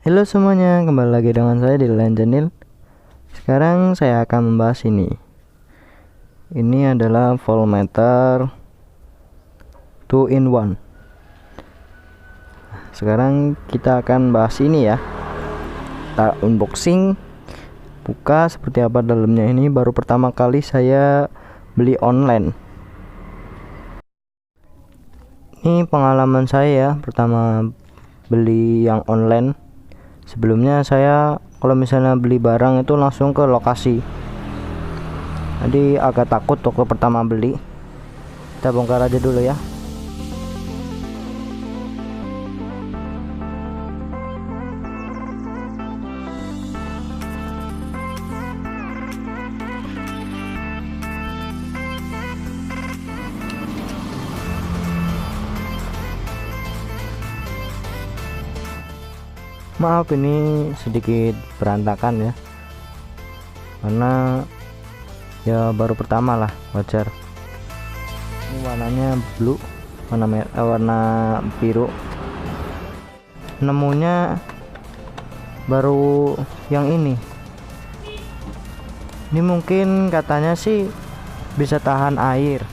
Halo semuanya, kembali lagi dengan saya di Len Janil. Sekarang saya akan membahas ini. Ini adalah voltmeter 2 in 1. Sekarang kita akan bahas ini ya. Kita unboxing, buka seperti apa dalamnya. Ini baru pertama kali saya beli online. Ini pengalaman saya ya, pertama beli yang online. Sebelumnya saya kalau misalnya beli barang itu langsung ke lokasi, jadi agak takut toko pertama beli. Kita bongkar aja dulu ya. Maaf ini sedikit berantakan ya, karena ya baru pertama lah, wajar. Ini warnanya blue, warna biru. Nemunya baru yang ini. Ini mungkin katanya sih bisa tahan air.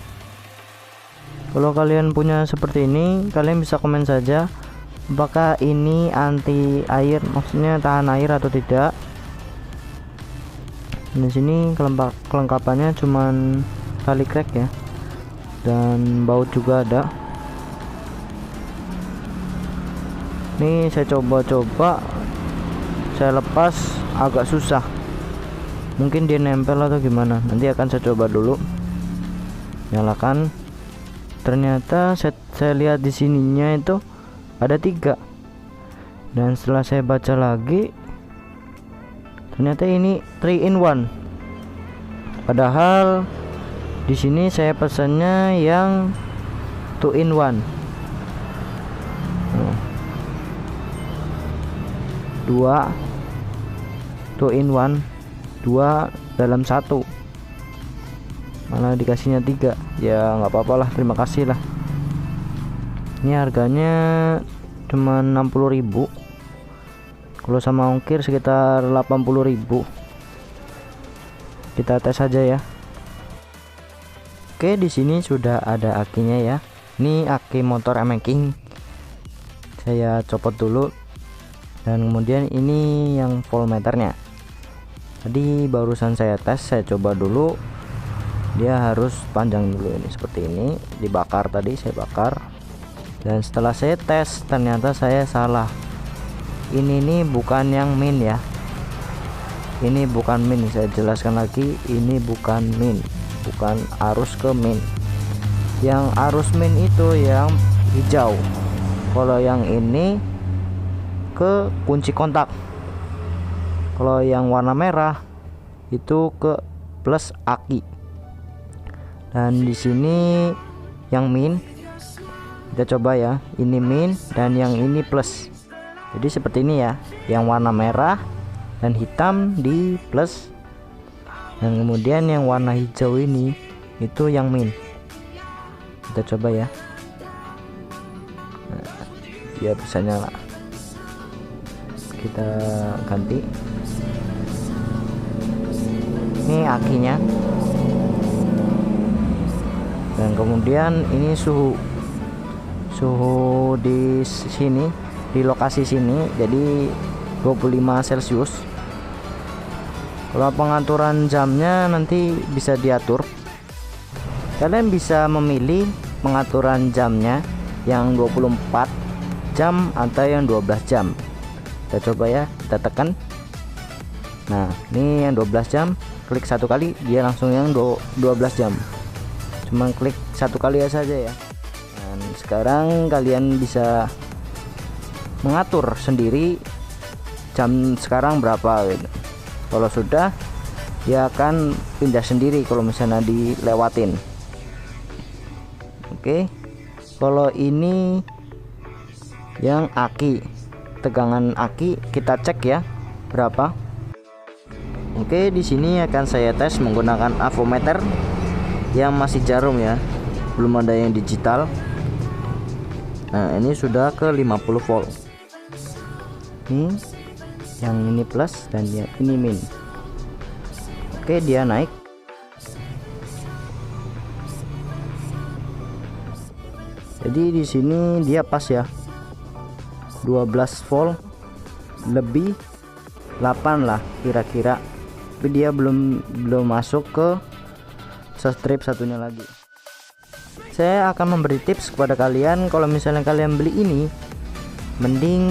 Kalau kalian punya seperti ini, kalian bisa komen saja apakah ini anti air, maksudnya tahan air atau tidak. Di sini kelengkapannya cuman tali crack ya, dan baut juga ada. Ini saya coba-coba, saya lepas agak susah, mungkin dia nempel atau gimana, nanti akan saya coba dulu. Nyalakan, ternyata saya lihat di sininya itu ada 3, dan setelah saya baca lagi ternyata ini 3 in 1. Padahal di sini saya pesannya yang 2 in 1. 2 in 1, 2 dalam 1, malah dikasihnya 3. Ya nggak apa-apa lah, terima kasih lah. Ini harganya cuma 60.000, kalau sama ongkir sekitar 80.000. Kita tes aja ya. Oke, di sini sudah ada akinya ya. Ini aki motor MX. Saya copot dulu, dan kemudian ini yang voltmeternya. Tadi barusan saya tes, saya coba dulu. Dia harus panjang dulu, ini seperti ini. Dibakar tadi, saya bakar. Dan setelah saya tes, ternyata saya salah. Ini nih bukan yang min ya. Ini bukan min, saya jelaskan lagi. Ini bukan min, bukan arus ke min. Yang arus min itu yang hijau. Kalau yang ini ke kunci kontak. Kalau yang warna merah itu ke plus aki. Dan di sini yang min. Kita coba ya, ini min dan yang ini plus. Jadi seperti ini ya, yang warna merah dan hitam di plus, dan kemudian yang warna hijau ini itu yang min. Kita coba ya. Nah, dia bisa nyala. Kita ganti. Ini akinya, dan kemudian ini suhu di sini, di lokasi sini, jadi 25 Celcius. Kalau pengaturan jamnya nanti bisa diatur. Kalian bisa memilih pengaturan jamnya yang 24 jam atau yang 12 jam. Kita coba ya, kita tekan. Nah, ini yang 12 jam, klik satu kali dia langsung yang 12 jam. Cuman klik satu kali saja ya. Dan sekarang kalian bisa mengatur sendiri jam sekarang berapa gitu. Kalau sudah, dia akan pindah sendiri kalau misalnya dilewatin. Oke. Kalau ini yang aki, tegangan aki kita cek ya berapa. Oke, di sini akan saya tes menggunakan avometer yang masih jarum ya, belum ada yang digital. Nah, ini sudah ke 50 volt. Nih yang ini plus dan yang ini min. Oke, dia naik. Jadi di sini dia pas ya, 12 volt lebih 8 lah kira-kira, tapi dia belum masuk ke strip satunya lagi. Saya akan memberi tips kepada kalian, kalau misalnya kalian beli ini mending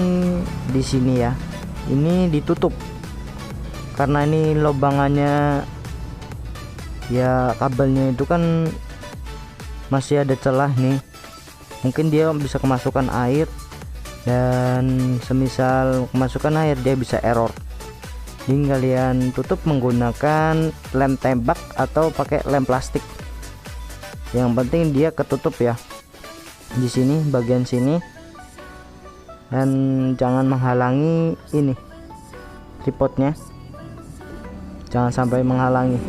di sini ya, ini ditutup karena ini lobangannya ya, kabelnya itu kan masih ada celah nih, mungkin dia bisa kemasukan air, dan semisal kemasukan air dia bisa error. Jadi kalian tutup menggunakan lem tembak atau pakai lem plastik, yang penting dia ketutup ya di sini bagian sini, dan jangan menghalangi ini tripodnya, jangan sampai menghalangi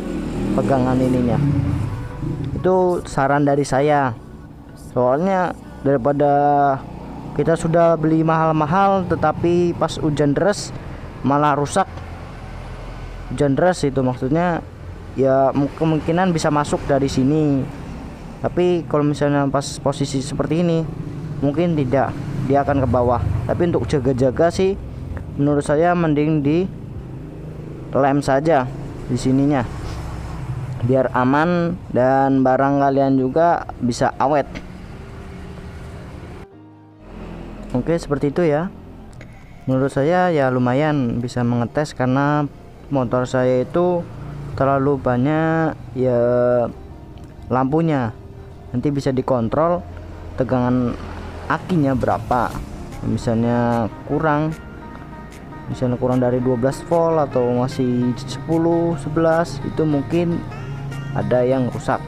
pegangan ininya. Itu saran dari saya, soalnya daripada kita sudah beli mahal-mahal tetapi pas hujan deras malah rusak. Hujan deras itu maksudnya ya kemungkinan bisa masuk dari sini, tapi kalau misalnya pas posisi seperti ini mungkin tidak, dia akan ke bawah. Tapi untuk jaga-jaga sih menurut saya mending di lem saja di sininya, biar aman dan barang kalian juga bisa awet. Oke, seperti itu ya. Menurut saya ya lumayan bisa mengetes, karena motor saya itu terlalu banyak ya lampunya. Nanti bisa dikontrol tegangan akinya berapa. Misalnya kurang dari 12 volt atau masih 10 11, itu mungkin ada yang rusak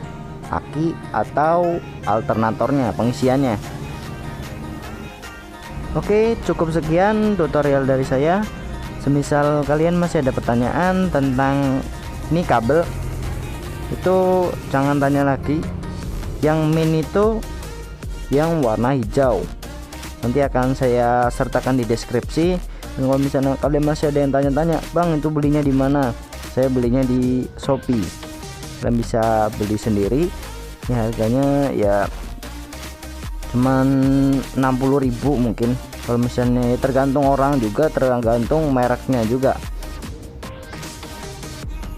aki atau alternatornya, pengisiannya. Oke, cukup sekian tutorial dari saya. Semisal kalian masih ada pertanyaan tentang ini kabel, itu jangan tanya lagi. Yang min itu yang warna hijau, nanti akan saya sertakan di deskripsi. Dan kalau misalnya kalian masih ada yang tanya-tanya, bang itu belinya di mana, saya belinya di Shopee. Kalian bisa beli sendiri ya, harganya ya cuman 60.000 mungkin. Kalau misalnya tergantung orang juga, tergantung mereknya juga.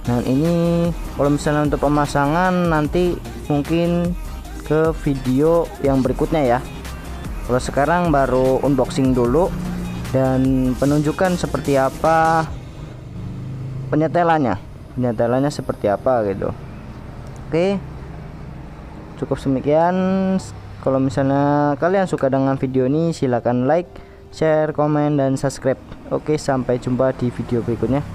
Nah ini kalau misalnya untuk pemasangan nanti mungkin ke video yang berikutnya ya. Kalau sekarang baru unboxing dulu dan penunjukan seperti apa penyetelannya seperti apa gitu. Oke, cukup demikian. Kalau misalnya kalian suka dengan video ini, silahkan like, share, komen, dan subscribe. Oke, sampai jumpa di video berikutnya.